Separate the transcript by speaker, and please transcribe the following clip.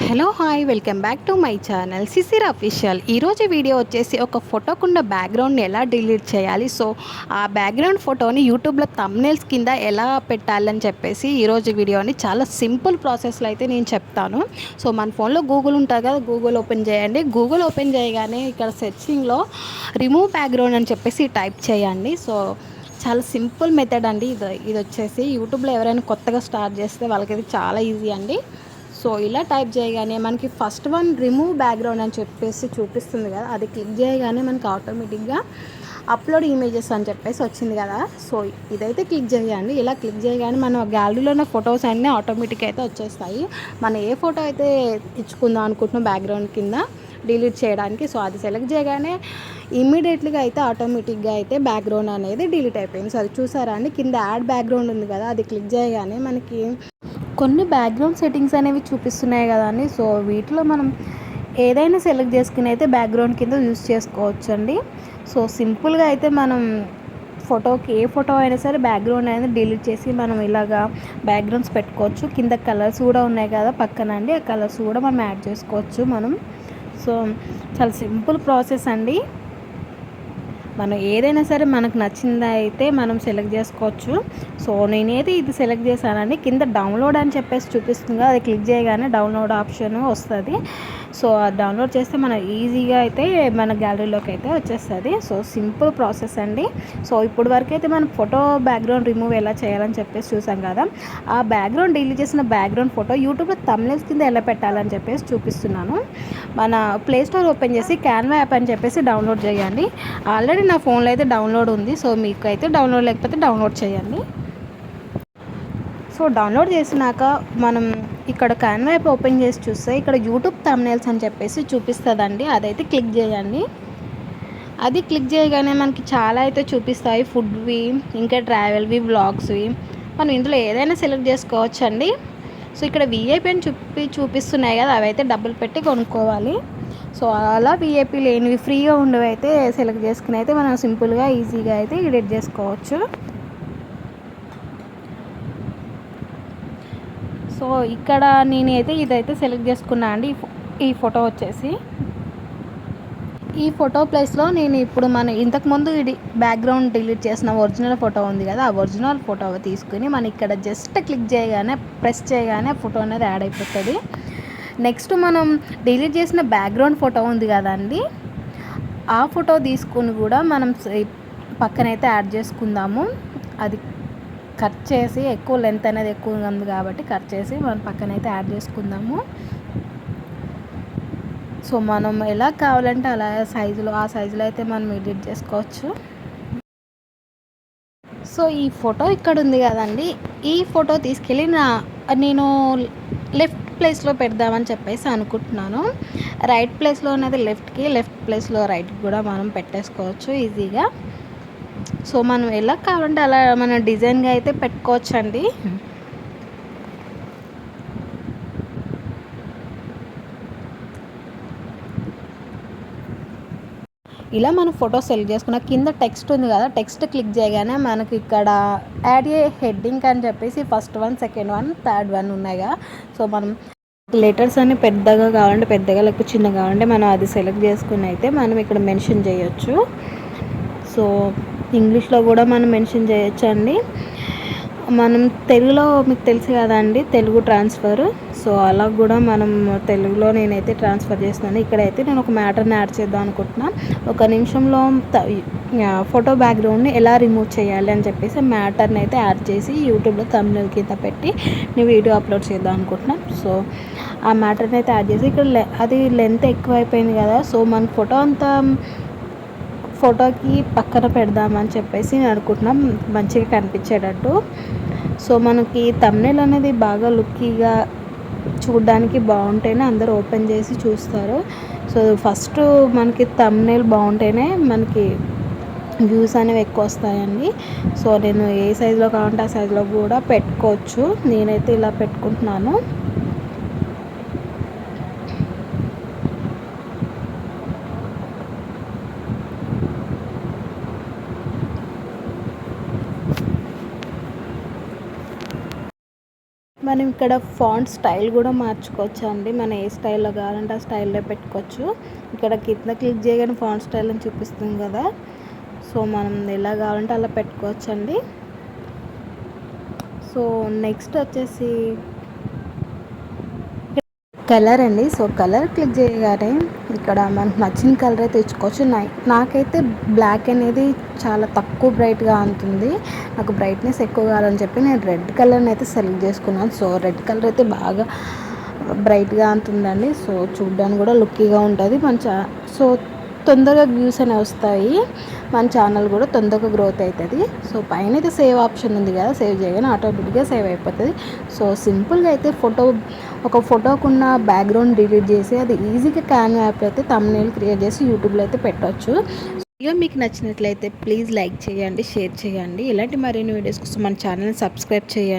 Speaker 1: Hello hi welcome back to my channel Sisir official. ఈరోజు video వచ్చేసి ఒక ఫోటోకున్న బ్యాక్గ్రౌండ్ని ఎలా డిలీట్ చేయాలి, సో ఆ బ్యాక్గ్రౌండ్ ఫోటోని యూట్యూబ్లో థంబ్నెయిల్స్ కింద ఎలా పెట్టాలని చెప్పేసి ఈరోజు వీడియోని చాలా సింపుల్ ప్రాసెస్లో అయితే నేను చెప్తాను. సో మన ఫోన్లో గూగుల్ ఉంటుంది కదా, గూగుల్ ఓపెన్ చేయండి. గూగుల్ ఓపెన్ చేయగానే ఇక్కడ సెర్చింగ్లో రిమూవ్ బ్యాక్గ్రౌండ్ అని చెప్పేసి టైప్ చేయండి. సో చాలా సింపుల్ మెథడ్ అండి ఇది వచ్చేసి యూట్యూబ్లో ఎవరైనా కొత్తగా స్టార్ట్ చేస్తే వాళ్ళకి చాలా ఈజీ అండి. సో ఇలా టైప్ చేయగానే మనకి ఫస్ట్ వన్ రిమూవ్ బ్యాక్గ్రౌండ్ అని చెప్పేసి చూపిస్తుంది కదా, అది క్లిక్ చేయగానే మనకి ఆటోమేటిక్గా అప్లోడ్ ఇమేజెస్ అని చెప్పేసి వచ్చింది కదా. సో ఇదైతే క్లిక్ చేయండి. ఇలా క్లిక్ చేయగానే మన గ్యాలరీలో ఉన్న ఫొటోస్ అన్నీ ఆటోమేటిక్ అయితే వచ్చేస్తాయి. మనం ఏ ఫోటో అయితే ఇచ్చుకుందాం అనుకుంటున్నాం బ్యాక్గ్రౌండ్ కింద డిలీట్ చేయడానికి, సో అది సెలెక్ట్ చేయగానే ఇమ్మీడియట్లీగా అయితే ఆటోమేటిక్గా అయితే బ్యాక్గ్రౌండ్ అనేది డిలీట్ అయిపోయింది. సో అది చూసారా అండి, కింద యాడ్ బ్యాక్గ్రౌండ్ ఉంది కదా, అది క్లిక్ చేయగానే మనకి కొన్ని బ్యాక్గ్రౌండ్ సెట్టింగ్స్ అనేవి చూపిస్తున్నాయి కదండి. సో వీటిలో మనం ఏదైనా సెలెక్ట్ చేసుకుని అయితే బ్యాక్గ్రౌండ్ కింద యూస్ చేసుకోవచ్చు అండి. సో సింపుల్గా అయితే మనం ఫోటోకి ఏ ఫోటో అయినా సరే బ్యాక్గ్రౌండ్ అనేది డిలీట్ చేసి మనం ఇలాగా బ్యాక్గ్రౌండ్స్ పెట్టుకోవచ్చు. కింద కలర్స్ కూడా ఉన్నాయి కదా పక్కన అండి, ఆ కలర్స్ కూడా మనం యాడ్ చేసుకోవచ్చు మనం. సో చాలా సింపుల్ ప్రాసెస్ అండి. మనం ఏదైనా సరే మనకు నచ్చింది అయితే మనం సెలెక్ట్ చేసుకోవచ్చు. సో నేనైతే ఇది సెలెక్ట్ చేశానండి. కింద డౌన్లోడ్ అని చెప్పేసి చూపిస్తుంది, అది క్లిక్ చేయగానే డౌన్లోడ్ ఆప్షన్ వస్తుంది. సో అది డౌన్లోడ్ చేస్తే మనం ఈజీగా అయితే మన గ్యాలరీలోకి అయితే వచ్చేస్తుంది. సో సింపుల్ ప్రాసెస్ అండి. సో ఇప్పుడు వరకు అయితే మనం ఫోటో బ్యాక్గ్రౌండ్ రిమూవ్ ఎలా చేయాలని చెప్పేసి చూసాం కదా, ఆ బ్యాక్గ్రౌండ్ డిలీట్ చేసిన బ్యాక్గ్రౌండ్ ఫోటో యూట్యూబ్లో థంబ్నెయిల్స్ కింద ఎలా పెట్టాలని చెప్పేసి చూపిస్తున్నాను. మన ప్లే స్టోర్ ఓపెన్ చేసి క్యాన్వా యాప్ అని చెప్పేసి డౌన్లోడ్ చేయండి. ఆల్రెడీ నా ఫోన్లో అయితే డౌన్లోడ్ ఉంది. సో మీకు అయితే డౌన్లోడ్ లేకపోతే డౌన్లోడ్ చేయండి. సో డౌన్లోడ్ చేసినాక మనం ఇక్కడ క్యాన్వా యాప్ ఓపెన్ చేసి చూస్తే ఇక్కడ యూట్యూబ్ థంబ్నెయిల్స్ అని చెప్పేసి చూపిస్తుందండి, అదైతే క్లిక్ చేయండి. అది క్లిక్ చేయగానే మనకి చాలా అయితే చూపిస్తాయి, ఫుడ్వి, ఇంకా ట్రావెల్వి, వ్లాగ్స్వి. మనం ఇందులో ఏదైనా సెలెక్ట్ చేసుకోవచ్చు అండి. సో ఇక్కడ విఐపి అని చూపిస్తున్నాయి కదా, అవైతే డబ్బులు పెట్టి కొనుక్కోవాలి. సో అలా విఐపి లేనివి ఫ్రీగా ఉండేవి అయితే సెలెక్ట్ చేసుకుని అయితే మనం సింపుల్గా ఈజీగా అయితే ఎడిట్ చేసుకోవచ్చు. సో ఇక్కడ నేనైతే ఇదైతే సెలెక్ట్ చేసుకున్నా అండి. ఈ ఫోటో వచ్చేసి ఈ ఫోటో ప్లేస్లో నేను ఇప్పుడు మన ఇంతకుముందు ఇది బ్యాక్గ్రౌండ్ డిలీట్ చేసిన ఒరిజినల్ ఫోటో ఉంది కదా, ఆ ఒరిజినల్ ఫోటో తీసుకుని మనం ఇక్కడ జస్ట్ క్లిక్ చేయగానే ప్రెస్ చేయగానే ఫోటో అనేది యాడ్ అయిపోతుంది. నెక్స్ట్ మనం డిలీట్ చేసిన బ్యాక్గ్రౌండ్ ఫోటో ఉంది కదండి, ఆ ఫోటో తీసుకుని కూడా మనం పక్కనైతే యాడ్ చేసుకుందాము. అది కట్ చేసి, ఎక్కువ లెంత్ అనేది ఎక్కువగా ఉంది కాబట్టి కట్ చేసి మనం పక్కనైతే యాడ్ చేసుకుందాము. సో మనం ఎలా కావాలంటే అలా సైజులో, ఆ సైజులో అయితే మనం ఎడిట్ చేసుకోవచ్చు. సో ఈ ఫోటో ఇక్కడ ఉంది కదండి, ఈ ఫోటో తీసుకెళ్ళి నేను లెఫ్ట్ ప్లేస్లో పెడదామని చెప్పేసి అనుకుంటున్నాను. రైట్ ప్లేస్లో అనేది లెఫ్ట్కి, లెఫ్ట్ ప్లేస్లో రైట్కి కూడా మనం పెట్టేసుకోవచ్చు ఈజీగా. సో మనం ఎలా కావాలంటే అలా మన డిజైన్గా అయితే పెట్టుకోవచ్చండి. ఇలా మనం ఫోటో సెలెక్ట్ చేసుకున్న కింద టెక్స్ట్ ఉంది కదా, టెక్స్ట్ క్లిక్ చేయగానే మనకి ఇక్కడ యాడ్ ఏ హెడ్డింగ్ అని చెప్పేసి first one, second one, third one ఉన్నాయిగా. సో మనం లెటర్స్ అన్ని పెద్దగా కావాలంటే పెద్దగా, లేకపోతే చిన్నగా కావాలంటే మనం అది సెలెక్ట్ చేసుకుని అయితే మనం ఇక్కడ మెన్షన్ చేయొచ్చు. సో ఇంగ్లీష్లో కూడా మనం మెన్షన్ చేయొచ్చు అండి. మనం తెలుగులో మీకు తెలుసు కదండి, తెలుగు ట్రాన్స్ఫర్. సో అలా కూడా మనం తెలుగులో నేనైతే ట్రాన్స్ఫర్ చేస్తున్నాను. ఇక్కడైతే నేను ఒక మ్యాటర్ని యాడ్ చేద్దాం అనుకుంటున్నా. ఒక నిమిషంలో ఫోటో బ్యాక్గ్రౌండ్ని ఎలా రిమూవ్ చేయాలి అని చెప్పేసి మ్యాటర్ని అయితే యాడ్ చేసి యూట్యూబ్లో థంబ్నెయిల్ కింద పెట్టి నేను వీడియో అప్లోడ్ చేద్దాం అనుకుంటున్నాను. సో ఆ మ్యాటర్ని అయితే యాడ్ చేసి ఇక్కడ అది లెంత్ ఎక్కువ అయిపోయింది కదా, సో మన ఫోటో అంతా ఫోటోకి పక్కన పెడదామని చెప్పేసి నేను అనుకుంటున్నాం, మంచిగా కనిపించేటట్టు. సో మనకి థంబ్నెయిల్ అనేది బాగా లుక్కీగా చూడడానికి బాగుంటేనే అందరూ ఓపెన్ చేసి చూస్తారు. సో ఫస్ట్ మనకి థంబ్నెయిల్ బాగుంటేనే మనకి వ్యూస్ అనేవి ఎక్కువ వస్తాయండి. సో నేను ఏ సైజులో కావాలంటే ఆ సైజులో కూడా పెట్టుకోవచ్చు. నేనైతే ఇలా పెట్టుకుంటున్నాను. మనం ఇక్కడ ఫాంట్ స్టైల్ కూడా మార్చుకోవచ్చు అండి. మనం ఏ స్టైల్లో కావాలంటే ఆ స్టైల్లో పెట్టుకోవచ్చు. ఇక్కడ కింద క్లిక్ చేయగానే ఫాంట్ స్టైల్ అని చూపిస్తుంది కదా, సో మనం ఎలా కావాలంటే అలా పెట్టుకోవచ్చు అండి. సో నెక్స్ట్ వచ్చేసి కలర్ అండి. సో కలర్ క్లిక్ చేయగానే ఇక్కడ మనకు నచ్చిన కలర్ అయితే ఇచ్చుకోవచ్చు. నాకైతే బ్లాక్ అనేది చాలా తక్కువ బ్రైట్గా ఉంటుంది. నాకు బ్రైట్నెస్ ఎక్కువ కావాలని చెప్పి నేను రెడ్ కలర్ని అయితే సెలెక్ట్ చేసుకున్నాను. సో రెడ్ కలర్ అయితే బాగా బ్రైట్గా ఉంటుందండి. సో చూడ్డానికి కూడా లుక్కీగా ఉంటుంది. సో తొందరగా వ్యూస్ అనేవి వస్తాయి, మన ఛానల్ కూడా తొందరగా గ్రోత్ అవుతుంది. సో పైన అయితే సేవ్ ఆప్షన్ ఉంది కదా, సేవ్ చేయగానే ఆటోమేటిక్గా సేవ్ అయిపోతుంది. సో సింపుల్గా అయితే ఒక ఫోటోకున్న బ్యాక్గ్రౌండ్ డిలీట్ చేసి అది ఈజీగా క్యాన్వా యాప్ అయితే థంబ్నెయిల్ క్రియేట్ చేసి యూట్యూబ్లో అయితే పెట్టవచ్చు. ఇక మీకు నచ్చినట్లయితే ప్లీజ్ లైక్ చేయండి, షేర్ చేయండి. ఇలాంటి మరిన్ని వీడియోస్ కోసం మన ఛానల్ని సబ్స్క్రైబ్ చేయండి.